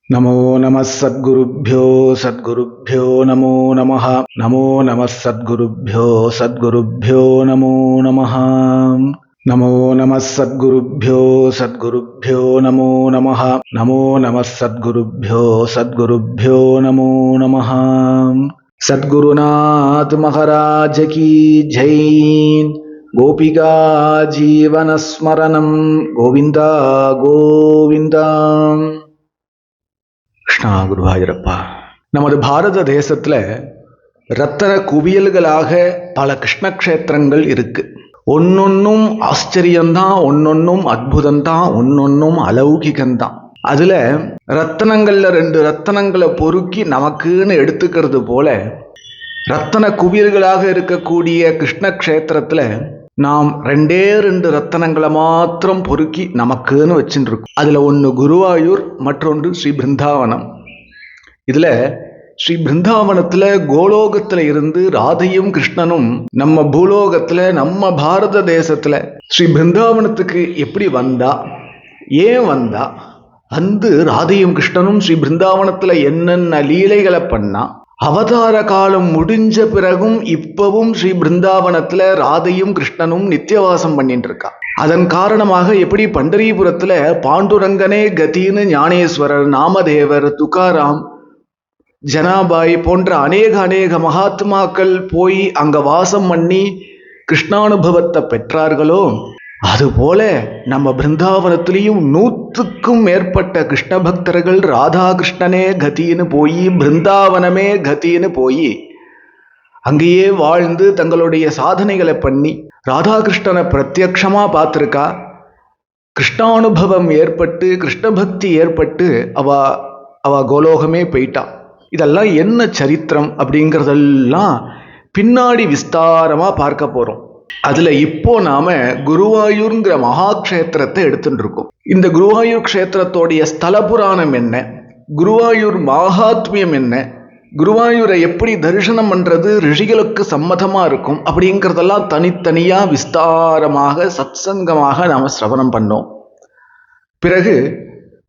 நமோ நம சத்குருப்யோ சத்குருப்யோ நமோ நமः. நமோ நம சத்குருப்யோ சத்குருப்யோ நமோ நமः. நமோ நம சத்குருப்யோ சத்குருப்யோ நமோ நமः. நமோ நம சத்குருப்யோ சத்குருப்யோ நமோ நமः. சத்குருநாத் மகாராஜ் கி ஜெய். கோபிகா ஜீவனஸ்மரணம் கோவிந்தா கோவிந்தா. கிருஷ்ணா குருவாயூரப்பா. நமது பாரத தேசத்துல ரத்தன குவியல்களாக பல கிருஷ்ண கஷேத்திரங்கள் இருக்கு. ஒன்னொன்னும் ஆச்சரியம்தான், ஒன்னொன்னும் அற்புதம்தான், ஒன்னொன்னும் அலௌகிகம்தான். அதுல ரத்தனங்கள்ல 2 ரத்தனங்களை பொறுக்கி நமக்குன்னு எடுத்துக்கிறது போல ரத்தன குவியல்களாக இருக்கக்கூடிய கிருஷ்ண கஷேத்திரத்துல நாம் 2 ரத்தனங்களை மாத்திரம் பொறுக்கி நமக்குன்னு வச்சுட்டு இருக்கோம். அதுல ஒன்று குருவாயூர், மற்றொன்று ஸ்ரீ பிருந்தாவனம். இதுல ஸ்ரீ பிருந்தாவனத்துல கோலோகத்துல இருந்து ராதையும் கிருஷ்ணனும் நம்ம பூலோகத்துல நம்ம பாரத தேசத்துல ஸ்ரீ பிருந்தாவனத்துக்கு எப்படி வந்தா, ஏன் வந்தா, ராதையும் கிருஷ்ணனும் ஸ்ரீ பிருந்தாவனத்துல என்னென்ன லீலைகளை பண்ணா, அவதார காலம் முடிஞ்ச பிறகும் இப்பவும் ஸ்ரீ பிருந்தாவனத்துல ராதையும் கிருஷ்ணனும் நித்தியவாசம் பண்ணிட்டு இருக்கா. அதன் காரணமாக எப்படி பண்டரிபுரத்துல பாண்டுரங்கனே கதின்னு ஞானேஸ்வரர், நாமதேவர், துகாராம், ஜனாபாய் போன்ற அநேக மகாத்மாக்கள் போய் அங்க வாசம் பண்ணி கிருஷ்ணானுபவத்தை பெற்றார்களோ, அதுபோல நம்ம பிருந்தாவனத்திலையும் 100க்கும் மேற்பட்ட கிருஷ்ண பக்தர்கள் ராதாகிருஷ்ணனே கதின்னு போய், பிருந்தாவனமே கதின்னு போய் அங்கேயே வாழ்ந்து தங்களுடைய சாதனைகளை பண்ணி ராதாகிருஷ்ணனை பிரத்யக்ஷமா பார்த்திருக்கா. கிருஷ்ணானுபவம் ஏற்பட்டு கிருஷ்ண பக்தி ஏற்பட்டு அவ கோலோகமே போயிட்டா. இதெல்லாம் என்ன சரித்திரம் அப்படிங்கிறதெல்லாம் பின்னாடி விஸ்தாரமா பார்க்க போறோம். அதுல இப்போ நாம குருவாயூர்ங்கிற மகாக்ஷேத்திரத்தை எடுத்துட்டு இருக்கோம். இந்த குருவாயூர் க்ஷேத்திரத்தோடைய ஸ்தல புராணம் என்ன, குருவாயூர் மகாத்மியம் என்ன, குருவாயூரை எப்படி தரிசனம் பண்றது ரிஷிகளுக்கு சம்மதமா இருக்கும் அப்படிங்கிறதெல்லாம் தனித்தனியா விஸ்தாரமாக சத்சங்கமாக நாம சிரவணம் பண்ணோம். பிறகு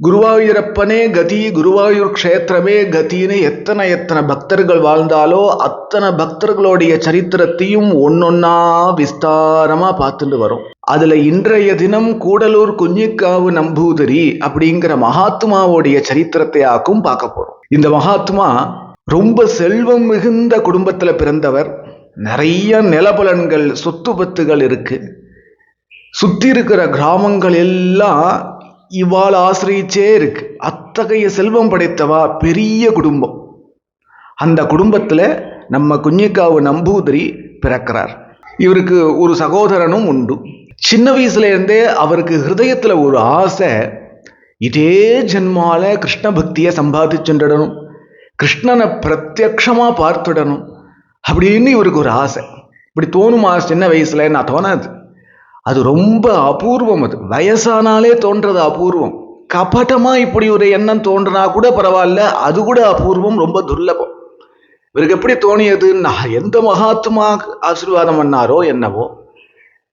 குருவாயூரப்பனே கதி, குருவாயூர் க்ஷேத்திரமே கதின்னு எத்தனை பக்தர்கள் வாழ்ந்தாலோ அத்தனை பக்தர்களுடைய சரித்திரத்தையும் ஒன்னொன்னா விஸ்தாரமா பார்த்துட்டு வரும். அதுல இன்றைய தினம் கூடலூர் குஞ்சிக்காவு நம்பூதிரி அப்படிங்கிற மகாத்மாவுடைய சரித்திரத்தை பார்க்க போறோம். இந்த மகாத்மா ரொம்ப செல்வம் மிகுந்த குடும்பத்துல பிறந்தவர். நிறைய நிலபலன்கள், சொத்து பத்துகள் இருக்கு. சுத்தி இருக்கிற கிராமங்கள் எல்லாம் இவாள் ஆசிரியிச்சே இருக்கு. அத்தகைய செல்வம் படைத்தவா, பெரிய குடும்பம். அந்த குடும்பத்துல நம்ம குஞ்சிக்காவு நம்பூதிரி பிறக்கிறார். இவருக்கு ஒரு சகோதரனும் உண்டு. சின்ன வயசுல இருந்தே அவருக்கு ஹிருதயத்துல ஒரு ஆசை, இதே ஜென்மால கிருஷ்ண பக்தியை சம்பாதிச்சுடணும், கிருஷ்ணனை பிரத்யக்ஷமா பார்த்துடணும் அப்படின்னு இவருக்கு ஒரு ஆசை. இப்படி தோணுமா சின்ன வயசுல? நான் தோணாது. அது ரொம்ப அபூர்வம். அது வயசானாலே தோன்றது அபூர்வம். கபட்டமா இப்படி ஒரு எண்ணம் தோன்றினா கூட பரவாயில்ல, அது கூட அபூர்வம், ரொம்ப துர்லபம். இவருக்கு எப்படி தோணியதுன்னா, எந்த மகாத்மா ஆசீர்வாதம் பண்ணாரோ என்னவோ,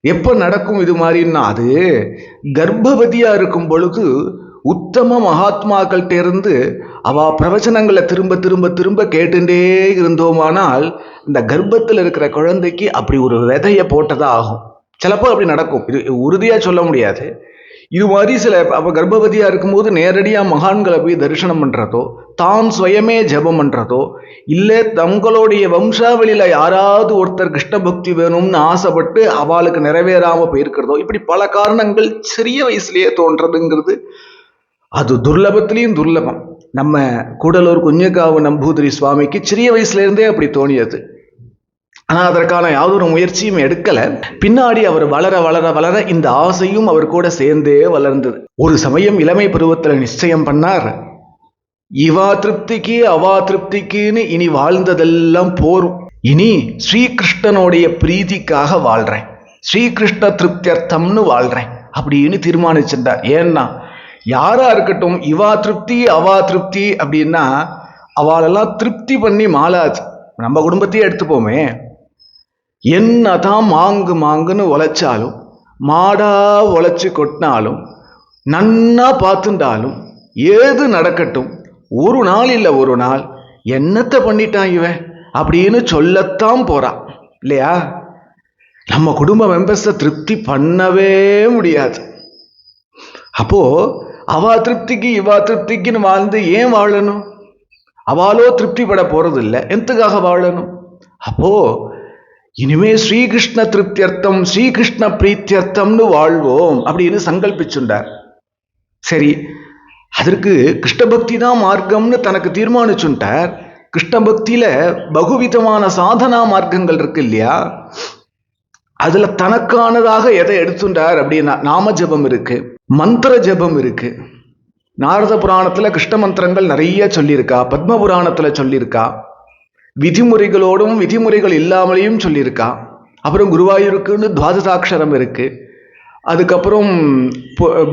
எப்ப நடக்கும் இது மாதிரின்னா, அது கர்ப்பவதியா இருக்கும் பொழுது உத்தம மகாத்மாக்கள்கிட்ட இருந்து அவ பிரவச்சனங்களை திரும்ப திரும்ப திரும்ப கேட்டுட்டே இருந்தோமானால் இந்த கர்ப்பத்தில் இருக்கிற குழந்தைக்கு அப்படி ஒரு விதைய போட்டதா ஆகும். சிலப்போ அப்படி நடக்கும், இது உறுதியா சொல்ல முடியாது. இது மாதிரி சில அவ கர்ப்பவதியா இருக்கும்போது நேரடியா மகான்களை போய் தரிசனம் பண்றதோ, தான் சுயமே ஜபம் பண்றதோ, இல்லை தங்களுடைய வம்சாவளியில யாராவது ஒருத்தர் கிருஷ்ண பக்தி வேணும்னு ஆசைப்பட்டு அவளுக்கு நிறைவேறாம போயிருக்கிறதோ, இப்படி பல காரணங்கள் சிறிய வயசுலயே தோன்றதுங்கிறது அது துர்லபத்திலையும் துர்லபம். நம்ம கூடலூர் குஞ்சிக்காவு நம்பூதிரி சுவாமிக்கு சிறிய வயசுல இருந்தே அப்படி தோணியது. ஆனா அதற்கான யாதொரு முயற்சியும் எடுக்கல. பின்னாடி அவர் வளர வளர வளர இந்த ஆசையும் அவர் கூட சேர்ந்தே வளர்ந்தது. ஒரு சமயம் இளமை பருவத்துல நிச்சயம் பண்ணார், இவா திருப்திக்கு அவா திருப்திக்குன்னு இனி வாழ்ந்ததெல்லாம் போரும், இனி ஸ்ரீகிருஷ்ணனுடைய பிரீதிக்காக வாழ்றேன், ஸ்ரீகிருஷ்ண திருப்தியர்த்தம்னு வாழ்றேன் அப்படின்னு தீர்மானிச்சிருந்தார். ஏன்னா யாரா இருக்கட்டும், இவா திருப்தி அவா திருப்தி அப்படின்னா அவளெல்லாம் திருப்தி பண்ணி மாளாது. நம்ம குடும்பத்தையே எடுத்துப்போமே, என்னதான் மாங்குன்னு உழைச்சாலும், மாடா உழைச்சி கொட்டினாலும், நன்னா பார்த்துட்டாலும், ஏது நடக்கட்டும், ஒரு நாள் இல்லை ஒரு நாள் என்னத்தை பண்ணிட்டான் இவன் அப்படின்னு சொல்லத்தான் போறான் இல்லையா? நம்ம குடும்ப மெம்பர்ஸை திருப்தி பண்ணவே முடியாது. அப்போ அவா திருப்திக்கு இவா திருப்திக்குன்னு வாழ்ந்து ஏன் வாழணும்? அவளோ திருப்தி பட போறது இல்லை, எதுக்காக வாழணும்? அப்போ இனிமே ஸ்ரீகிருஷ்ண திருப்தியர்த்தம் ஸ்ரீகிருஷ்ண பிரீத்தியர்த்தம்னு வாழ்வோம் அப்படின்னு சங்கல்பிச்சுண்டார். சரி, அதற்கு கிருஷ்ண பக்தி தான் மார்க்கம்னு தனக்கு தீர்மானிச்சுட்டார். கிருஷ்ண பக்தியில பகுவிதமான சாதனா மார்க்கங்கள் இருக்கு இல்லையா? அதுல தனக்கானதாக எதை எடுத்துட்டார் அப்படின்னா நாம ஜபம் இருக்கு, மந்திர ஜபம் இருக்கு. நாரத புராணத்துல கிருஷ்ண மந்திரங்கள் நிறைய சொல்லியிருக்கா, பத்ம புராணத்துல சொல்லியிருக்கா, விதிமுறைகளோடும் விதிமுறைகள் இல்லாமலையும் சொல்லியிருக்கா. அப்புறம் குருவாயூருக்குன்னு துவாதசாட்சரம் இருக்கு. அதுக்கப்புறம்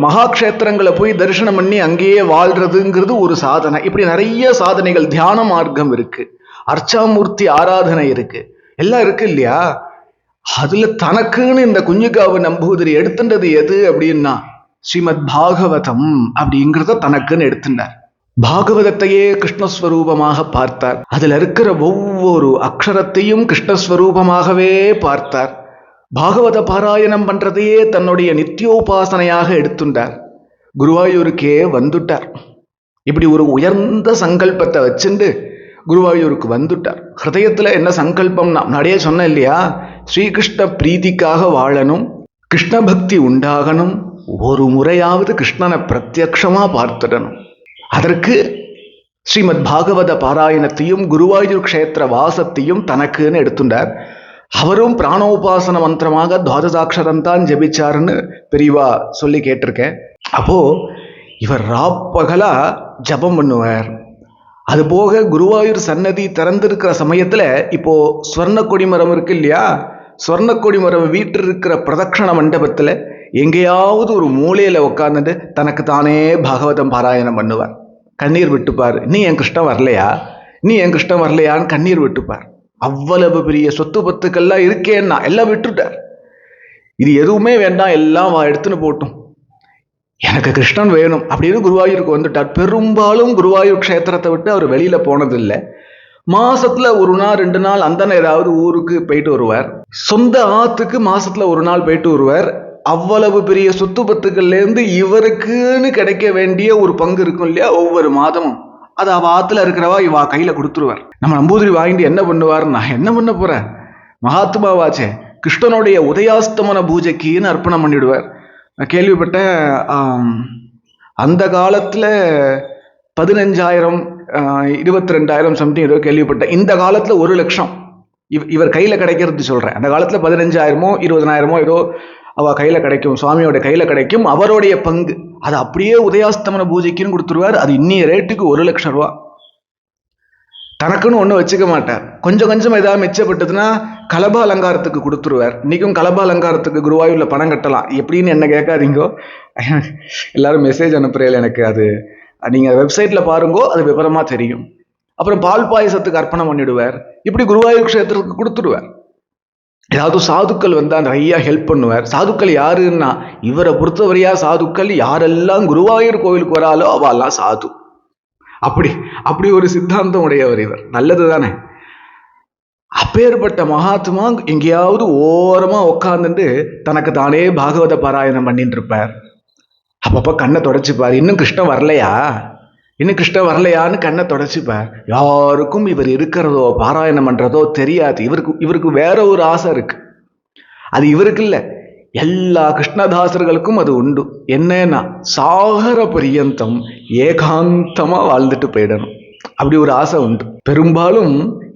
மகாக்ஷேத்திரங்களை போய் தரிசனம் பண்ணி அங்கேயே வாழ்றதுங்கிறது ஒரு சாதனை. இப்படி நிறைய சாதனைகள், தியான மார்க்கம் இருக்கு, அர்ச்சாமூர்த்தி ஆராதனை இருக்கு, எல்லாம் இருக்கு இல்லையா? அதுல தனக்குன்னு இந்த குஞ்சுகாவு நம்பூதிரி எடுத்துட்டது எது அப்படின்னா ஸ்ரீமத் பாகவதம் அப்படிங்கிறத தனக்குன்னு எடுத்துட்டார். பாகவதத்தையே கிருஷ்ணஸ்வரூபமாக பார்த்தார். அதுல இருக்கிற ஒவ்வொரு அக்ஷரத்தையும் கிருஷ்ணஸ்வரூபமாகவே பார்த்தார். பாகவத பாராயணம் பண்றதையே தன்னுடைய நித்தியோபாசனையாக எடுத்துட்டார். குருவாயூருக்கே வந்துட்டார். இப்படி ஒரு உயர்ந்த சங்கல்பத்தை வச்சுண்டு குருவாயூருக்கு வந்துட்டார். ஹிருதயத்துல என்ன சங்கல்பம்னா நிறைய சொன்ன இல்லையா? ஸ்ரீகிருஷ்ண பிரீதிக்காக வாழணும், கிருஷ்ண பக்தி உண்டாகணும், ஒரு முறையாவது கிருஷ்ணனை பிரத்யக்ஷமா பார்த்துடணும். அதற்கு ஸ்ரீமத் பாகவத பாராயணத்தையும் குருவாயூர் க்ஷேத்திர வாசத்தையும் தனக்குன்னு எடுத்துட்டார். அவரும் பிராணோபாசன மந்திரமாக துவாதசாட்சரம் தான் ஜபிச்சாருன்னு பெரியவா சொல்லி கேட்டிருக்கேன். அப்போ இவர் ராப்பகலா ஜபம் பண்ணுவார். அது போக குருவாயூர் சன்னதி திறந்திருக்கிற சமயத்துல இப்போ ஸ்வர்ண கொடிமரம் இருக்கு இல்லையா? ஸ்வர்ண கொடிமரம் வீட்டில் இருக்கிற பிரதட்சண மண்டபத்துல எங்கேயாவது ஒரு மூலையில உட்கார்ந்துட்டு தனக்கு தானே பாகவதம் பாராயணம் பண்ணுவார். கண்ணீர் விட்டுப்பார். நீ என் கிருஷ்ணன் வரலையா, நீ என் கிருஷ்ணன் வரலையான்னு கண்ணீர் விட்டுப்பார். அவ்வளவு பெரிய சொத்து பத்துக்கள்லாம் இருக்கேன்னா எல்லாம் விட்டுட்டார். இது எதுவுமே வேண்டாம், எல்லாம் எடுத்துன்னு போட்டும், எனக்கு கிருஷ்ணன் வேணும் அப்படின்னு குருவாயூருக்கு வந்துட்டார். பெரும்பாலும் குருவாயூர் க்ஷேத்திரத்தை விட்டு அவர் வெளியில போனதில்லை. மாசத்துல ஒரு நாள் 2 நாள் அந்த ஏதாவது ஊருக்கு போயிட்டு வருவார். சொந்த ஆத்துக்கு மாசத்துல ஒரு நாள் போயிட்டு வருவார். அவ்வளவு பெரிய சொத்து பத்துக்கள்ல இருந்து இவருக்குன்னு கிடைக்க வேண்டிய ஒரு பங்கு இருக்கும் இல்லையா? ஒவ்வொரு மாதமும் அது அவ ஆத்துல இருக்கிறவா இவா கையில கொடுத்துருவார். நம்ம நம்பூதிரி வாங்கிட்டு என்ன பண்ணுவார்? நான் என்ன பண்ண போறேன், மகாத்மாவாச்சே, கிருஷ்ணனுடைய உதயாஸ்தமன பூஜைக்குன்னு அர்ப்பணம் பண்ணிடுவார். நான் கேள்விப்பட்டேன், அந்த காலத்துல 15,000 22,000 சம்திங் ஏதோ கேள்விப்பட்டேன். இந்த காலத்துல 1 லட்சம் இவர் கையில கிடைக்கிறது சொல்றேன். அந்த காலத்துல 15,000மோ 20,000மோ ஏதோ அவ கையில கிடைக்கும், சுவாமியோட கையில கிடைக்கும். அவருடைய பங்கு அது அப்படியே உதயாஸ்தமன பூஜைக்குன்னு கொடுத்துருவார். அது இன்னிய ரேட்டுக்கு 1 லட்சம் ரூபா. தனக்குன்னு ஒன்றும் வச்சுக்க மாட்டார். கொஞ்சம் கொஞ்சம் ஏதாவது மிச்சப்பட்டதுன்னா கலப அலங்காரத்துக்கு கொடுத்துருவார். இன்னைக்கும் கலப அலங்காரத்துக்கு குருவாயூர்ல பணம் கட்டலாம். எப்படின்னு என்ன கேட்காதீங்கோ, எல்லாரும் மெசேஜ் அனுப்புறேன் எனக்கு. அது நீங்க வெப்சைட்ல பாருங்கோ, அது விவரமா தெரியும். அப்புறம் பால் பாயசத்துக்கு அர்ப்பணம் பண்ணிடுவார். இப்படி குருவாயூர் க்ஷேத்திரத்துக்கு கொடுத்துடுவார். ஏதாவது சாதுக்கள் வந்தா நிறைய ஹெல்ப் பண்ணுவார். சாதுக்கள் யாருன்னா இவரை பொறுத்தவரையா சாதுக்கள் யாரெல்லாம் குருவாயூர் கோவிலுக்கு வராலோ அவெல்லாம் சாது. அப்படி ஒரு சித்தாந்தம் உடையவர் இவர். நல்லது தானே? அப்பேற்பட்ட மகாத்மா எங்கேயாவது ஓரமா உட்கார்ந்துட்டு தனக்கு தானே பாகவத பாராயணம் பண்ணிட்டு இருப்பார். அப்பப்ப கண்ணை தொடச்சிப்பார். இன்னும் கிருஷ்ணன் வரலையா, இன்னும் கிருஷ்ணன் வரலையான்னு கண்ணை தொடச்சிப்பார். யாருக்கும் இவர் இருக்கிறதோ பாராயணம் பண்றதோ தெரியாது. இவருக்கு வேற ஒரு ஆசை இருக்கு. அது இவருக்கு இல்லை, எல்லா கிருஷ்ணதாசர்களுக்கும் அது உண்டு. என்னன்னா சாகர பரியந்தம் ஏகாந்தமா வாழ்ந்துட்டு போயிடணும், அப்படி ஒரு ஆசை உண்டு. பெரும்பாலும்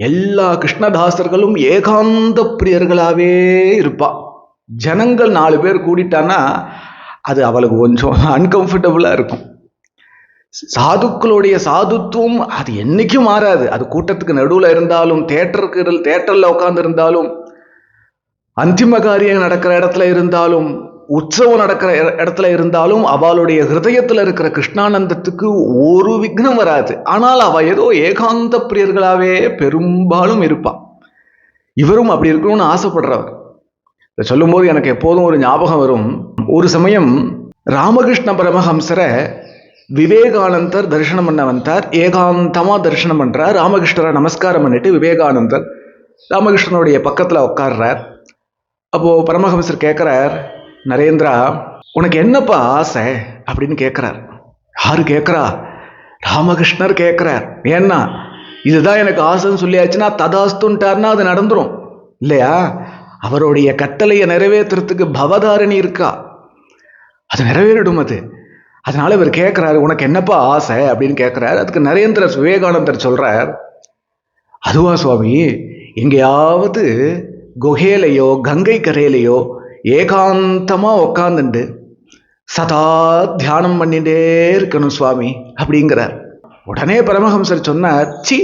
எல்லா கிருஷ்ணதாசர்களும் ஏகாந்த பிரியர்களாவே இருப்பா. ஜனங்கள் 4 பேர் கூடிட்டான்னா அது அவளுக்கு கொஞ்சம் அன்கம்ஃபர்டபுளா இருக்கும். சாதுக்களுடைய சாதுத்துவம் அது என்னைக்கும் மாறாது. அது கூட்டத்துக்கு நடுவுல இருந்தாலும், தேட்டர்ல உட்கார்ந்து இருந்தாலும், அந்திம காரியம் நடக்கிற இடத்துல இருந்தாலும், உற்சவம் நடக்கிற இடத்துல இருந்தாலும், அவளுடைய ஹிருதயத்துல இருக்கிற கிருஷ்ணானந்தத்துக்கு ஒரு விக்னம் வராது. ஆனால் அவ ஏதோ ஏகாந்த பிரியர்களாவே பெரும்பாலும் இருப்பா. இவரும் அப்படி இருக்கணும்னு ஆசைப்படுறவர். இதை சொல்லும் போது எனக்கு எப்போதும் ஒரு ஞாபகம் வரும். ஒரு சமயம் ராமகிருஷ்ண பரமஹம்சரை விவேகானந்தர் தரிசனம் பண்ண வந்தார். ஏகாந்தமா தரிசனம் பண்றார். ராமகிருஷ்ணரை நமஸ்காரம் பண்ணிட்டு விவேகானந்தர் ராமகிருஷ்ணனுடைய பக்கத்துல உட்கார்றார். அப்போ பரமஹம்சர் கேட்கிறார், நரேந்திரா உனக்கு என்னப்பா ஆசை அப்படின்னு கேட்கிறார். யாரு கேட்கிறா? ராமகிருஷ்ணர் கேட்கிறார். ஏன்னா இதுதான் எனக்கு ஆசைன்னு சொல்லியாச்சுன்னா ததாஸ்துன்ட்டார்னா அது நடந்துரும் இல்லையா? அவருடைய கட்டளையை நிறைவேற்றுறதுக்கு பவதாரணி இருக்கா, அது நிறைவேறிடும் அது. அதனால இவர் கேட்கிறாரு, உனக்கு என்னப்பா ஆசை அப்படின்னு கேட்கிறாரு. அதுக்கு விவேகானந்தர் சொல்றார், அதுவா சுவாமி, எங்கேயாவது குகையிலையோ கங்கை கரையிலையோ ஏகாந்தமா உக்காந்துண்டு சதா தியானம் பண்ணிட்டே இருக்கணும் சுவாமி அப்படிங்கிறார். உடனே பரமஹம்சர் சொன்னார், சி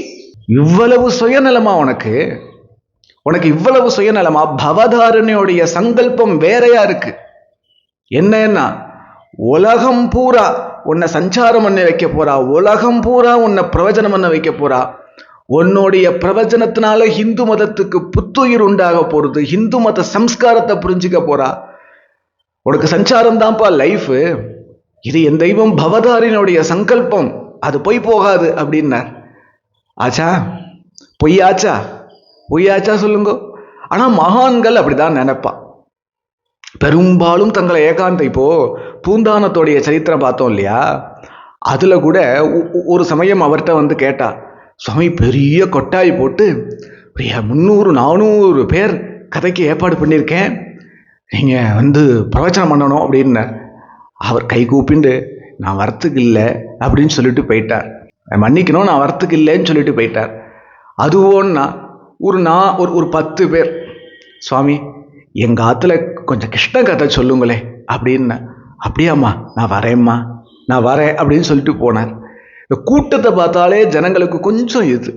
இவ்வளவு சுயநலமா உனக்கு இவ்வளவு சுயநலமா? பவதாரணியோடைய சங்கல்பம் வேறையா இருக்கு. என்னன்னா உலகம் பூரா உன்னை சஞ்சாரம் பண்ண வைக்க போறா, உலகம் பூரா உன்னை பிரவச்சனம் பண்ண வைக்க போறா. உன்னுடைய பிரவச்சனத்தினால ஹிந்து மதத்துக்கு புத்துயிர் உண்டாக போறது, ஹிந்து மத சம்ஸ்காரத்தை புரிஞ்சுக்க போறா. உனக்கு சஞ்சாரம் தான்ப்பா லைஃப். இது என் தெய்வம் பவதாரினுடைய சங்கல்பம், அது பொய் போகாது அப்படின்னார். ஆச்சா பொய்யாச்சா சொல்லுங்க. ஆனா மகான்கள் அப்படிதான் நினைப்பா. பெரும்பாலும் தங்களை ஏகாந்த, இப்போ பூந்தானத்தோடைய சரித்திரம் பார்த்தோம் இல்லையா, அதுல கூட ஒரு சமயம் அவர்கிட்ட வந்து கேட்டா, சுவாமி பெரிய கொட்டாய் போட்டு 300-400 பேர் கதைக்கு ஏற்பாடு பண்ணியிருக்கேன், நீங்க வந்து பிரவச்சனம் பண்ணணும் அப்படின்னு. அவர் கை கூப்பிண்டு நான் வரத்துக்கு இல்லை அப்படின்னு சொல்லிட்டு போயிட்டார். மன்னிக்கணும், நான் வரத்துக்கு இல்லைன்னு சொல்லிட்டு போயிட்டார். அதுவோன்னா ஒரு 10 பேர், சுவாமி எங்க ஆத்துல கொஞ்சம் கிருஷ்ண கதை சொல்லுங்களே அப்படின்னு. அப்படியாம்மா நான் வரேன் அப்படின்னு சொல்லிட்டு போனார். இந்த கூட்டத்தை பார்த்தாலே ஜனங்களுக்கு கொஞ்சம் இது,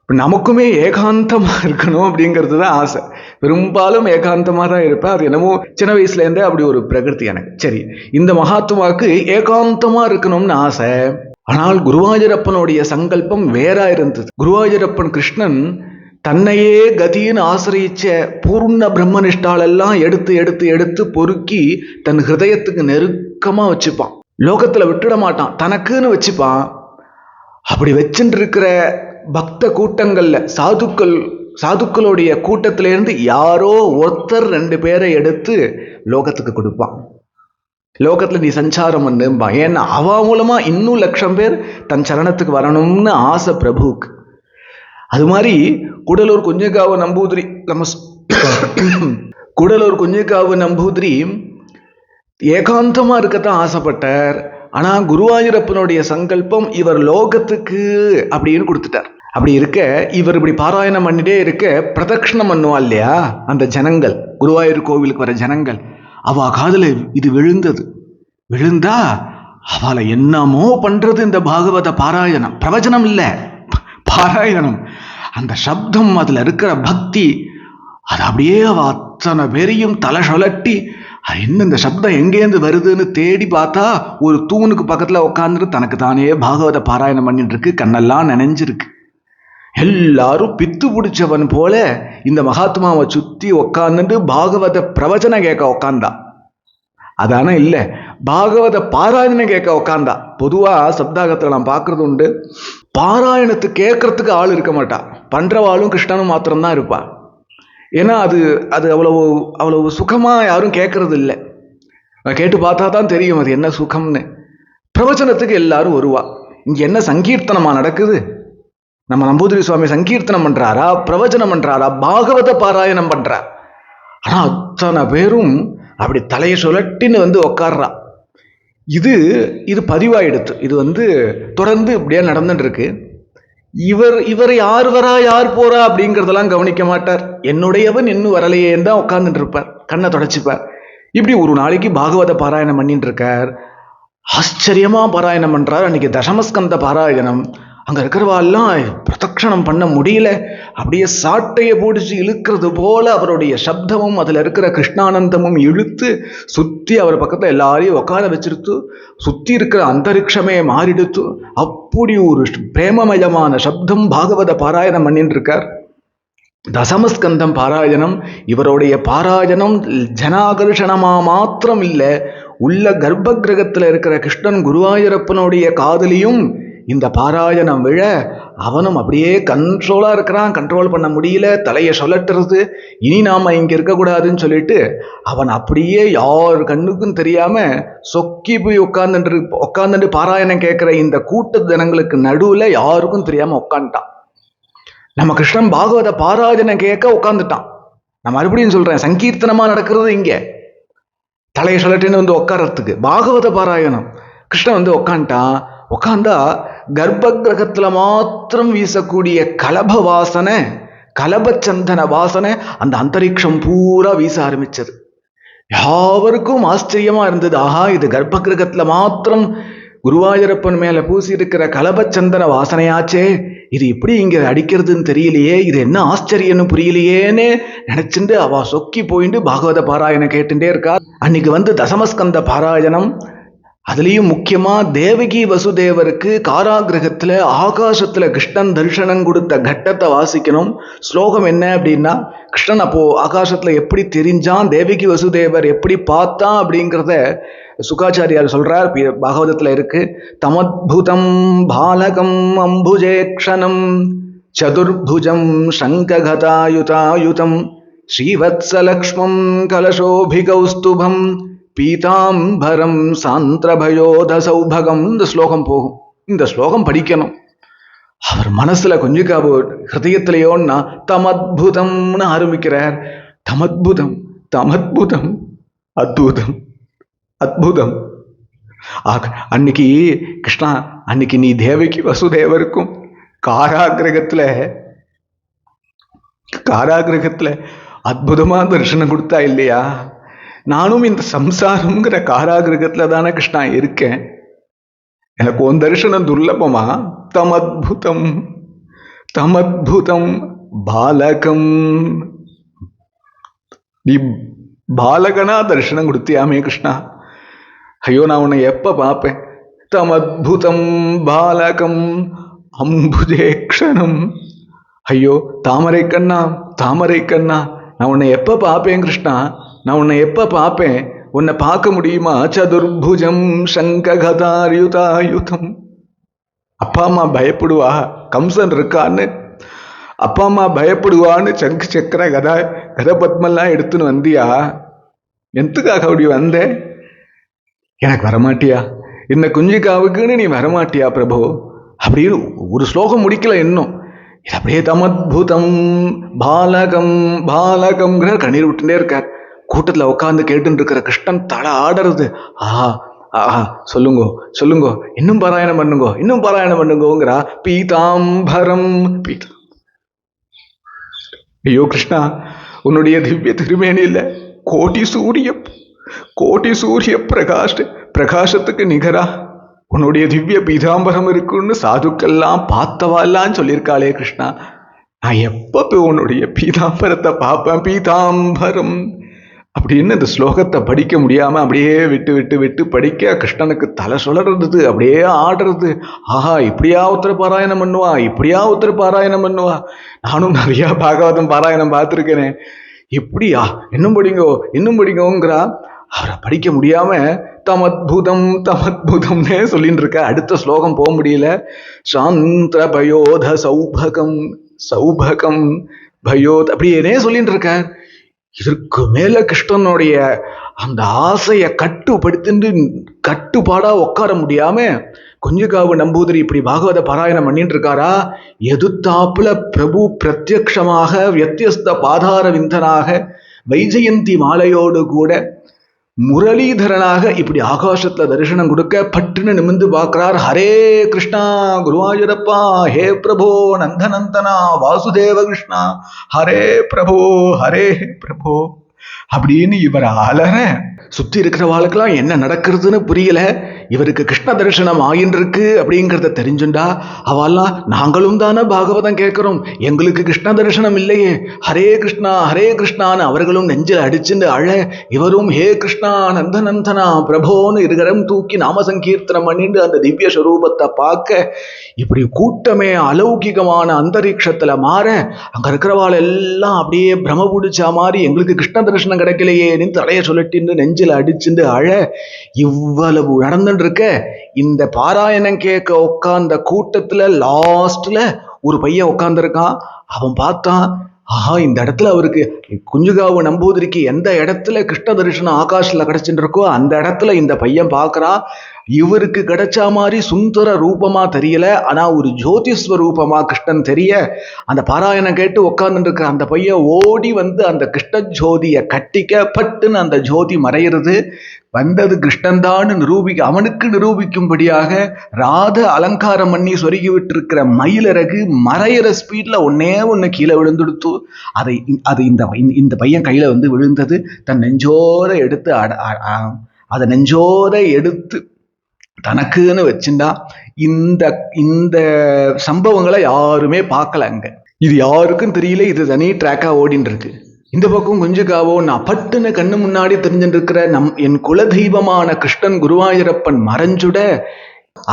நமக்குமே ஏகாந்தமா இருக்கணும் அப்படிங்கிறது தான் ஆசை. பெரும்பாலும் ஏகாந்தமா தான் இருப்பேன். அது என்னமோ சின்ன வயசுல இருந்தே அப்படி ஒரு பிரகிருதி எனக்கு. சரி, இந்த மகாத்மாவுக்கு ஏகாந்தமா இருக்கணும்னு ஆசை. ஆனால் குருவாயூரப்பனுடைய சங்கல்பம் வேறா இருந்தது. குருவாயூரப்பன் கிருஷ்ணன் தன்னையே கதின்னு ஆசிரியிச்ச பூர்ண பிரம்மனிஷ்டாலெல்லாம் எடுத்து எடுத்து எடுத்து பொறுக்கி தன் ஹிருதயத்துக்கு நெருக்கமா வச்சுப்பான். லோகத்துல விட்டுட மாட்டான், தனக்குன்னு வச்சுப்பான். அப்படி வச்சுட்டு இருக்கிற பக்த கூட்டங்கள்ல சாதுக்களுடைய கூட்டத்திலேருந்து யாரோ ஒருத்தர் 2 பேரை எடுத்து லோகத்துக்கு கொடுப்பான். லோகத்துல நீ சஞ்சாரம் பண்ணும்பா. ஏன்னா அவ மூலமா இன்னும் 1,00,000 பேர் தன் சரணத்துக்கு வரணும்னு ஆசை பிரபுவுக்கு. அது மாதிரி கூடலூர் குஞ்சிக்காவு நம்பூதிரி ஏகாந்தமா இருக்கத்தான் ஆசைப்பட்டார். ஆனா குருவாயூரப்பனுடைய சங்கல்பம் இவர் லோகத்துக்கு அப்படின்னு கொடுத்துட்டார். அப்படி இருக்க இவர் இப்படி பாராயணம் பண்ணிட்டே இருக்க பிரதட்சணம் பண்ணுவா இல்லையா அந்த ஜனங்கள், குருவாயூர் கோவிலுக்கு வர ஜனங்கள், அவ காதுல இது விழுந்தா அவளை என்னமோ பண்றது இந்த பாகவத பாராயணம். பிரவச்சனம் இல்ல, பாராயணம். அந்த சப்தம், அதுல இருக்கிற பக்தி, அது அப்படியே அவ அத்தனை பேரையும் தலை சுழட்டி இன்னும் இந்த சப்தம் எங்கேருந்து வருதுன்னு தேடி பார்த்தா ஒரு தூணுக்கு பக்கத்துல உட்காந்துட்டு தனக்கு தானே பாகவத பாராயணம் பண்ணிட்டு இருக்கு. கண்ணெல்லாம் நனைஞ்சிருக்கு. எல்லாரும் பித்து பிடிச்சவன் போல இந்த மகாத்மாவை சுத்தி உக்காந்துட்டு பாகவத பிரவச்சனம் கேட்க உக்காந்தா. அதான இல்ல, பாகவத பாராயணம் கேட்க உக்காந்தா. பொதுவா சப்தாகத்துல நான் பார்க்கறது உண்டு, பாராயணத்துக்கு கேட்கறதுக்கு ஆள் இருக்க மாட்டா, பண்றவாளும் கிருஷ்ணனும் மாத்திரம்தான் இருப்பா. ஏன்னா அது அவ்வளவு சுகமா யாரும் கேட்கறது இல்லை. கேட்டு பார்த்தா தான் தெரியும் அது என்ன சுகம்னு. பிரவச்சனத்துக்கு எல்லாரும் வருவா. இங்க என்ன சங்கீர்த்தனமா நடக்குது? நம்ம நம்பூதிரி சுவாமி சங்கீர்த்தனம் பண்றாரா, பிரவச்சனம் பண்றாரா, பாகவத பாராயணம் பண்றா? ஆனா அத்தனை பேரும் அப்படி தலையை சுழட்டின்னு வந்து உக்காடுறா. இது பதிவாயிடுத்து. இது தொடர்ந்து இப்படியே நடந்துட்டு இருக்கு. இவர் யார் வரா யார் போறா அப்படிங்கறதெல்லாம் கவனிக்க மாட்டார். என்னுடையவன் இன்னும் வரலையேன்னு தான் உட்கார்ந்துட்டு இருப்பார், கண்ணை தொடச்சிப்பார். இப்படி ஒரு நாளைக்கு பாகவத பாராயணம் பண்ணிட்டு இருக்கார். ஆச்சரியமா பாராயணம் பண்றார். அன்னைக்கு தசமஸ்கந்த பாராயணம். அங்க இருக்கிறவாள்லாம் பிரதட்சணம் பண்ண முடியல, அப்படியே சாட்டையை போடிச்சு இழுக்கிறது போல அவருடைய சப்தமும் அதுல இருக்கிற கிருஷ்ணானந்தமும் இழுத்து சுத்தி அவர் பக்கத்துல எல்லாரையும் உட்கார வச்சிருத்து, சுத்தி இருக்கிற அந்தரிக்ஷமே மாறிடுத்து. அப்படி ஒரு பிரேமமயமான சப்தம் பாகவத பாராயணம் பண்ணிட்டு இருக்கார். தசமஸ்கந்தம் பாராயணம். இவருடைய பாராயணம் ஜனாகர்ஷணமா மாத்திரம் இல்லை, உள்ள கர்ப்ப கிரகத்துல இருக்கிற கிருஷ்ணன் குருவாயூரப்பனுடைய காதலியும் இந்த பாராயணம் விழ அவனும் அப்படியே கண்ட்ரோலா இருக்கிறான். கண்ட்ரோல் பண்ண முடியல, தலையை சொல்லட்டுறது, இனி நாம இங்க இருக்கக்கூடாதுன்னு சொல்லிட்டு அவன் அப்படியே யார் கண்ணுக்கும் தெரியாம சொக்கி போய் உட்காந்துட்டு பாராயணம் கேட்கிற இந்த கூட்ட ஜனங்களுக்கு நடுவுல யாருக்கும் தெரியாம உட்காந்துட்டான். நம்ம கிருஷ்ணன் பாகவத பாராயணம் கேட்க உட்காந்துட்டான். நான் மறுபடியும் சொல்றேன், சங்கீர்த்தனமா நடக்கிறது இங்க. தலையை சொல்லட்டுன்னு வந்து உட்காரத்துக்கு பாகவத பாராயணம். கிருஷ்ணன் வந்து உட்காந்துட்டான். உட்காந்தா கர்ப்ப கிரகத்துல மாத்திரம் வீசக்கூடிய கலப வாசனை, கலபச்சந்தன வாசனை அந்த அந்தரிக்ஷம் பூரா வீச ஆரம்பிச்சது. யாவருக்கும் ஆச்சரியமா இருந்தது. ஆஹா, இது கர்ப்ப கிரகத்துல மாத்திரம் குருவாயூரப்பன் மேல பூசி இருக்கிற கலபச்சந்தன வாசனையாச்சே, இது எப்படி இங்க அடிக்கிறதுன்னு தெரியலையே, இது என்ன ஆச்சரியன்னு புரியலையேன்னு நினைச்சுட்டு அவ சொக்கி போயிட்டு பாகவத பாராயணம் கேட்டுட்டே இருக்கா. அன்னைக்கு வந்து தசமஸ்கந்த பாராயணம். அதுலேயும் முக்கியமா தேவகி வசுதேவருக்கு காராகிரகத்துல ஆகாசத்துல கிருஷ்ணன் தரிசனம் கொடுத்த கட்டத்தை வாசிக்கணும். ஸ்லோகம் என்ன அப்படின்னா, கிருஷ்ணன் அப்போ ஆகாசத்துல எப்படி தெரிஞ்சான், தேவகி வசுதேவர் எப்படி பார்த்தான் அப்படிங்கிறத சுகாச்சாரியார் சொல்றார். பாகவதத்துல இருக்கு. தமத்புதம் பாலகம் அம்புஜேக்ஷணம் சதுர்புஜம் சங்ககதாயுதாயுதம் ஸ்ரீவத்ஸலக்ஷ்மம் கலசோபிகௌஸ்துபம் பீதாம்பரம் சாந்திரபயோத சௌபகம். இந்த ஸ்லோகம் போகும். இந்த ஸ்லோகம் படிக்கணும். அவர் மனசுல கொஞ்சம் ஹிருதயத்திலேயோன்னா தமத்புதம்னு ஆரம்பிக்கிறார். தமத்புதம் தமத்புதம் அத்புதம் அத்புதம். அன்னைக்கு கிருஷ்ணா, அன்னைக்கு நீ தேவகி வசுதேவருக்கும் காராகிரகத்துல அற்புதமா தரிசனம் கொடுத்தா இல்லையா? நானும் இந்த சம்சாரம்ங்கிற காராகிரகத்துல தானே கிருஷ்ணா இருக்கேன். எனக்கு உன் தரிசனம் துர்லபமா? தமத்புதம் தமத்புதம் பாலகம். நீ பாலகனா தரிசனம் கொடுத்தியாமே கிருஷ்ணா. ஐயோ, நான் உன்னை எப்ப பார்ப்பேன்? தமத்புதம் பாலகம் அம்புஜேக்ஷணம். ஐயோ, தாமரை கண்ணா தாமரை கண்ணா, நான் உன்னை எப்ப பார்ப்பேன் கிருஷ்ணா? நான் உன்னை எப்ப பார்ப்பேன்? உன்னை பார்க்க முடியுமா? சதுர்புஜம் சங்ககதாயுதாயுதம். அப்பா அம்மா பயப்படுவா, கம்சன் இருக்கான்னு அப்பா அம்மா பயப்படுவான்னு சங்கு சக்கர கதை பத்மெல்லாம் எடுத்துன்னு வந்தியா? எதுக்காக அப்படி வந்த? எனக்கு வரமாட்டியா? இந்த குஞ்சிக்காவுக்குன்னு நீ வரமாட்டியா பிரபு? அப்படின்னு ஒரு ஸ்லோகம் முடிக்கல இன்னும். இது அப்படியே தமத்புதம் பாலகம் பாலகம்ங்கிற கண்ணீர் விட்டுட்டே இருக்கார். கூட்டத்துல உட்காந்து கேட்டுன்னு இருக்கிற கிருஷ்ணன் தலை ஆடுறது. ஆஹா ஆஹா, சொல்லுங்கோ சொல்லுங்கோ, இன்னும் பாராயணம் பண்ணுங்கோ, இன்னும் பாராயணம் பண்ணுங்கோங்கிறா. பீதாம்பரம் ஐயோ கிருஷ்ணா, உன்னுடைய திவ்ய திருமேனியில கோட்டி சூரிய பிரகாசத்துக்கு நிகரா உன்னுடைய திவ்ய பீதாம்பரம் இருக்குன்னு சாதுக்கெல்லாம் பார்த்தவாலாம் சொல்லியிருக்காளே கிருஷ்ணா. நான் எப்ப போய் உன்னுடைய பீதாம்பரத்தை பார்ப்பேன்? பீதாம்பரம் அப்படின்னு இந்த ஸ்லோகத்தை படிக்க முடியாம அப்படியே விட்டு விட்டு விட்டு படிக்க கிருஷ்ணனுக்கு தலை சுழறது, அப்படியே ஆடுறது. ஆஹா, இப்படியா உத்தர பாராயணம் பண்ணுவா, இப்படியா உத்தர பாராயணம் பண்ணுவா. நானும் நிறைய பாகவதம் பாராயணம் பார்த்துருக்கேனே. இப்படியா, இன்னும் படிங்கோ இன்னும் படிங்கோங்கிறா. அவரை படிக்க முடியாம தமத்புதம் தமத்புதம்னே சொல்லிட்டு இருக்க. அடுத்த ஸ்லோகம் போக முடியல. சாந்திர பயோத சௌபகம் சௌபகம் பயோத் அப்படியே சொல்லிட்டு இருக்க. இதற்கு மேல கிருஷ்ணனுடைய அந்த ஆசையை கட்டுப்பாடா உட்கார முடியாம கொஞ்சகாவு நம்பூதிரி இப்படி பாகவத பாராயணம் பண்ணிட்டு இருக்காரா. எதுத்தாப்புல பிரபு பிரத்யக்ஷமாக வியத்தியஸ்த பாதார விந்தனாக வைஜெயந்தி மாலையோடு கூட முரளிதரனாக இப்படி ஆகாசத்துல தரிசனம் கொடுக்க பட்டுன்னு நிமிந்து பார்க்கிறார். ஹரே கிருஷ்ணா குருவாயூரப்பா, ஹே பிரபோ நந்தநந்தனா வாசுதேவ கிருஷ்ணா, ஹரே பிரபோ அப்படின்னு இவர் அலற. சுத்தி இருக்கிறவாளுக்கெல்லாம் என்ன நடக்கிறதுன்னு புரியல. இவருக்கு கிருஷ்ண தரிசனம் ஆயின்றிருக்கு அப்படிங்கிறத தெரிஞ்சுண்டா அவெல்லாம் நாங்களும் தானே பாகவதம் கேட்கிறோம், எங்களுக்கு கிருஷ்ண தரிசனம் இல்லையே, ஹரே கிருஷ்ணான்னு அவர்களும் நெஞ்சில் அடிச்சுண்டு அழ, இவரும் ஹே கிருஷ்ணா நந்தநந்தனா பிரபோன்னு இருகரம் தூக்கி நாம சங்கீர்த்தனம் பண்ணிட்டு அந்த திவ்ய ஸ்வரூபத்தை பார்க்க இப்படி கூட்டமே அலௌகிகமான அந்தரிக்ஷத்துல மாற அங்க இருக்கிறவாள் எல்லாம் அப்படியே பிரம பிடிச்சா மாதிரி எங்களுக்கு கிருஷ்ண தரிசனம் கிடைக்கலையேன்னு தலையை சொல்லிட்டு நெஞ்சில் அடிச்சுட்டு அழ. இவ்வளவு நடந்துட்டு இருக்க இந்த பாராயணம் கேட்க உட்கார்ந்த கூட்டத்துல லாஸ்ட்ல ஒரு பையன் உட்கார்ந்துருக்கான். அவன் பார்த்தான், ஆஹா இந்த இடத்துல அவருக்கு குஞ்சுகாவு நம்பூதிரிக்கு எந்த இடத்துல கிருஷ்ண தரிசனம் ஆகாஷ்ல கிடைச்சுட்டு இருக்கோ அந்த இடத்துல இந்த பையன் பார்க்கறா. இவருக்கு கிடைச்ச மாதிரி சுந்தர ரூபமா தெரியல, ஆனா ஒரு ஜோதிஸ்வரூபமா கிருஷ்ணன் தெரிய அந்த பாராயணம் கேட்டு உட்கார்ந்துட்டு இருக்கிற அந்த பையன் ஓடி வந்து அந்த கிருஷ்ண ஜோதியை கட்டிக்க பட்டுன்னு அந்த ஜோதி மறையிறது. வந்தது கிருஷ்ணன் தான் அவனுக்கு நிரூபிக்கும்படியாக ராத அலங்காரம் பண்ணி சொருகி விட்டு இருக்கிற மயிலரகு மறையிற ஸ்பீட்ல ஒண்ணு கீழே விழுந்துடுத்து. இந்த பையன் கையில வந்து விழுந்தது. தன் நெஞ்சோர எடுத்து அதை நெஞ்சோர எடுத்து தனக்குன்னு வச்சுண்டா. இந்த இந்த சம்பவங்களை யாருமே பார்க்கல அங்க. இது யாருக்கும் தெரியல, இது தனி ட்ராக்கா ஓடின்னு இருக்கு. இந்த பக்கம் குஞ்சுகாவோ நான் பட்டுன்னு கண்ணு முன்னாடி தெரிஞ்சுட்டு இருக்கிற என் குலதெய்வமான கிருஷ்ணன் குருவாயூரப்பன் மறைஞ்சுட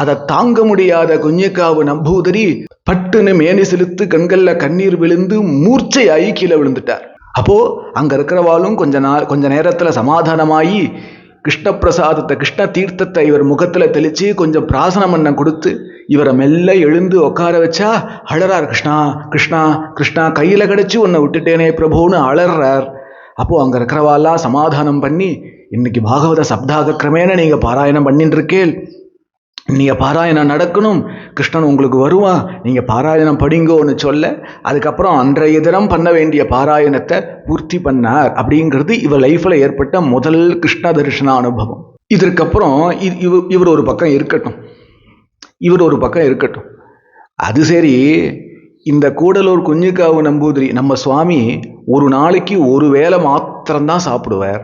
அதை தாங்க முடியாத குஞ்சுகாவு நம்பூதிரி பட்டுன்னு மேனி செலுத்து கண்கள்ல கண்ணீர் விழுந்து மூர்ச்சையாகி கீழே விழுந்துட்டார். அப்போ அங்க இருக்கிறவாளும் கொஞ்ச நேரத்துல சமாதானமாயி கிருஷ்ண பிரசாதத்தை கிருஷ்ண தீர்த்தத்தை இவர் முகத்துல தெளிச்சு கொஞ்சம் பிராசனம் பண்ண கொடுத்து இவரை மெல்ல எழுந்து உட்கார வச்சா அழறார். கிருஷ்ணா கிருஷ்ணா கிருஷ்ணா கையில கிடைச்சு உன்னை விட்டுட்டேனே பிரபுன்னு அழறார். அப்போ அங்க இருக்கிறவாலாம் சமாதானம் பண்ணி, இன்னைக்கு பாகவத சப்தாக கிரமேன நீங்க பாராயணம் பண்ணிட்டு இருக்கேன், நீங்க பாராயணம் நடக்கணும், கிருஷ்ணன் உங்களுக்கு வருவான், நீங்க பாராயணம் படிங்கோன்னு சொல்ல அதுக்கப்புறம் அன்றைய தினம் பண்ண வேண்டிய பாராயணத்தை பூர்த்தி பண்ணார். அப்படிங்கிறது இவர் லைஃப்ல ஏற்பட்ட முதல் கிருஷ்ண தரிசன அனுபவம். இதற்கப்புறம் இவர் ஒரு பக்கம் இருக்கட்டும். அது சரி, இந்த கூடலூர் குஞ்சுகாவு நம்பூதிரி நம்ம சுவாமி ஒரு நாளைக்கு ஒரு வேளை மாத்திரம்தான் சாப்பிடுவார்,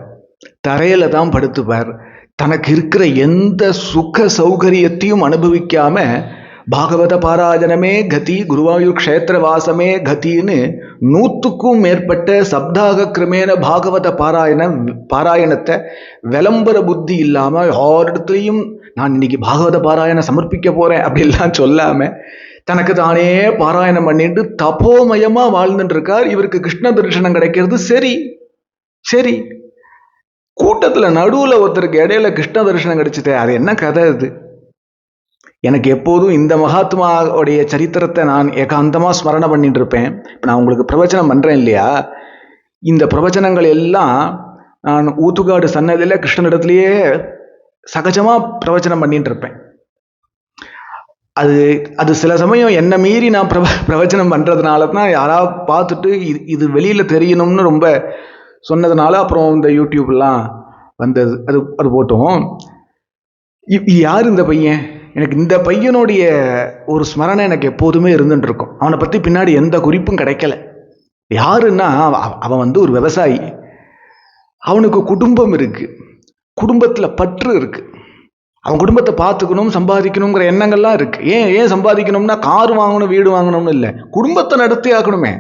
தரையில தான் படுத்துப்பார், தனக்கு இருக்கிற எந்த சுக சௌகரியத்தையும் அனுபவிக்காம பாகவத பாராயணமே கதி, குருவாயூர் க்ஷேத்திர வாசமே கத்தின்னு 100க்கும் மேற்பட்ட சப்தாக கிரமேன பாகவத பாராயணத்தை விளம்பர புத்தி இல்லாம யாரிடத்துலையும் நான் இன்னைக்கு பாகவத பாராயணம் சமர்ப்பிக்க போறேன் அப்படிலாம் சொல்லாம தனக்கு தானே பாராயணம் பண்ணிட்டு தபோமயமா வாழ்ந்துட்டு இருக்கார். இவருக்கு கிருஷ்ண தரிசனம் கிடைக்கிறது. சரி கூட்டத்துல நடுவுல ஒருத்தருக்கு இடையில கிருஷ்ண தரிசனம் கிடைச்சிட்டே, அது என்ன கதை? அது எனக்கு எப்போதும் இந்த மகாத்மாவுடைய சரித்திரத்தை நான் ஏகாந்தமா ஸ்மரணை பண்ணிட்டு இருப்பேன். நான் உங்களுக்கு பிரவச்சனம் பண்றேன் இல்லையா, இந்த பிரவச்சனங்கள் எல்லாம் நான் ஊத்துக்காடு சன்னதியில கிருஷ்ணனிடத்திலேயே சகஜமா பிரவச்சனம் பண்ணிட்டு இருப்பேன். அது சில சமயம் என்ன மீறி நான் பிரவச்சனம் பண்றதுனால தான் யாராவது பார்த்துட்டு இது வெளியில தெரியணும்னு ரொம்ப சொன்னதுனால அப்புறம் இந்த யூடியூப்லாம் வந்தது. அது போட்டோம். யார் இந்த பையன்? எனக்கு இந்த பையனுடைய ஒரு ஸ்மரணை எனக்கு எப்போதுமே இருந்துட்டு இருக்கும். அவனை பத்தி பின்னாடி எந்த குறிப்பும் கிடைக்கல. யாருன்னா அவன் வந்து ஒரு விவசாயி. அவனுக்கு குடும்பம் இருக்கு, குடும்பத்துல பற்று இருக்கு, அவன் குடும்பத்தை பார்த்துக்கணும், சம்பாதிக்கணுங்கிற எண்ணங்கள்லாம் இருக்கு. ஏன் சம்பாதிக்கணும்னா கார் வாங்கணும் வீடு வாங்கணும்னு இல்லை, குடும்பத்தை நடத்தி ஆக்கணுமே.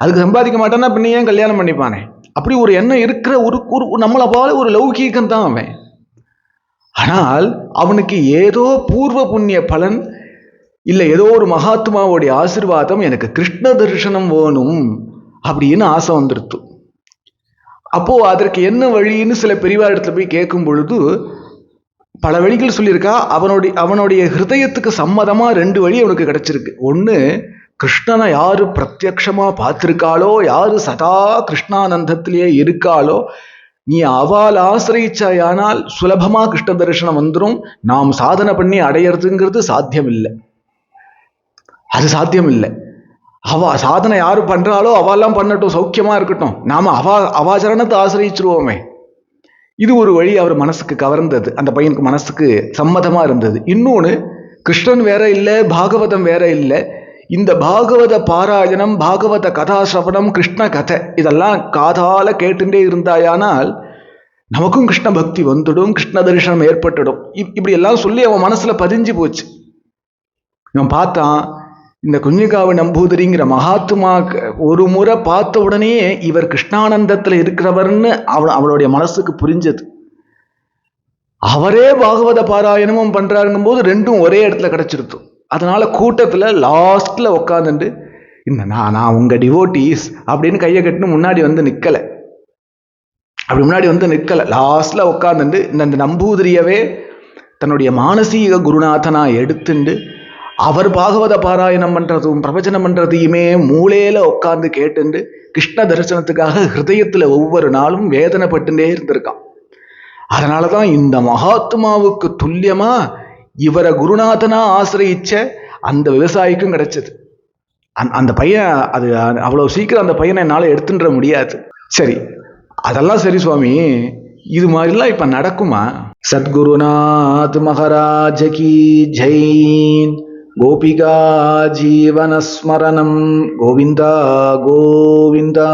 அதுக்கு சம்பாதிக்க மாட்டான்னா பின்ன ஏன் கல்யாணம் பண்ணிப்பானே? அப்படி ஒரு எண்ணம் இருக்கிற ஒரு நம்மளை போல ஒரு லௌகீகம் தான் அவன். ஆனால் அவனுக்கு ஏதோ பூர்வ புண்ணிய பலன் இல்லை, ஏதோ ஒரு மகாத்மாவுடைய ஆசீர்வாதம், எனக்கு கிருஷ்ண தரிசனம் வேணும் அப்படின்னு ஆசை வந்துடுத்து. அப்போ அதற்கு என்ன வழின்னு சில பெரியவா இடத்துல போய் கேட்கும் பொழுது பல வழிகள் சொல்லியிருக்கா. அவனுடைய ஹிருதயத்துக்கு சம்மதமா 2 வழி அவனுக்கு கிடைச்சிருக்கு. ஒன்று, கிருஷ்ணனை யாரு பிரத்யக்ஷமா பார்த்திருக்காளோ, யாரு சதா கிருஷ்ணானந்தத்திலேயே இருக்காளோ, நீ அவள் ஆசிரியிச்சாயானால் சுலபமா கிருஷ்ண தரிசனம் வந்துடும். நாம் சாதனை பண்ணி அடையிறதுங்கிறது சாத்தியம் இல்லை. அது சாத்தியம் இல்லை. அவ சாதனை யாரு பண்றாளோ அவெல்லாம் பண்ணட்டும், சௌக்கியமா இருக்கட்டும், நாம அவாச்சரணத்தை ஆசிரியிச்சிருவோமே. இது ஒரு வழி அவர் மனசுக்கு கவர்ந்தது, அந்த பையனுக்கு மனசுக்கு சம்மதமா இருந்தது. இன்னொன்று, கிருஷ்ணன் வேற இல்லை, பாகவதம் வேற இல்லை. இந்த பாகவத பாராயணம், பாகவத கதாசிரவணம், கிருஷ்ண கதை இதெல்லாம் காதால கேட்டுட்டே இருந்தாயானால் நமக்கும் கிருஷ்ண பக்தி வந்துடும், கிருஷ்ண தரிசனம் ஏற்பட்டுடும். இப்படி எல்லாம் சொல்லி அவன் மனசுல பதிஞ்சு போச்சு. இவன் பார்த்தான், இந்த குஞ்சுகாவு நம்பூதிரிங்கிற மகாத்மா ஒரு முறை பார்த்த உடனே இவர் கிருஷ்ணானந்தத்துல இருக்கிறவர்னு அவளுடைய மனசுக்கு புரிஞ்சது. அவரே பாகவத பாராயணமும் பண்றாருங்கும் போது 2ம் ஒரே இடத்துல கிடைச்சிருக்கும். அதனால கூட்டத்துல லாஸ்ட்ல உட்காந்துட்டு நான் உங்க டிவோட்டீஸ் அப்படின்னு கையை கட்டுன்னு முன்னாடி வந்து நிக்கல. அப்படி முன்னாடி வந்து நிற்கலை, லாஸ்ட்ல உட்காந்துட்டு இந்த நம்பூதிரியவே தன்னுடைய மானசீக குருநாதனா எடுத்துண்டு அவர் பாகவத பாராயணம் பண்றதும் பிரவச்சனம் பண்றதையுமே மூலையில உட்கார்ந்து கேட்டுண்டு கிருஷ்ண தரிசனத்துக்காக ஹிருதயத்துல ஒவ்வொரு நாளும் வேதனைப்பட்டுட்டே இருந்திருக்கான். அதனாலதான் இந்த மகாத்மாவுக்கு துல்லியமா இவரை குருநாதனா ஆசிரியிச்ச அந்த விவசாயிக்கும் கிடைச்சது. அந்த பையன் அது அவ்வளவு சீக்கிரம் அந்த பையனை என்னால எடுத்துன்ற முடியாது. சரி, அதெல்லாம் சரி சுவாமி, இது மாதிரிலாம் இப்ப நடக்குமா? சத்குருநாத் மகாராஜ கி ஜெய். கோபிகா ஜீவனஸ்மரணம் கோவிந்தா கோவிந்தா.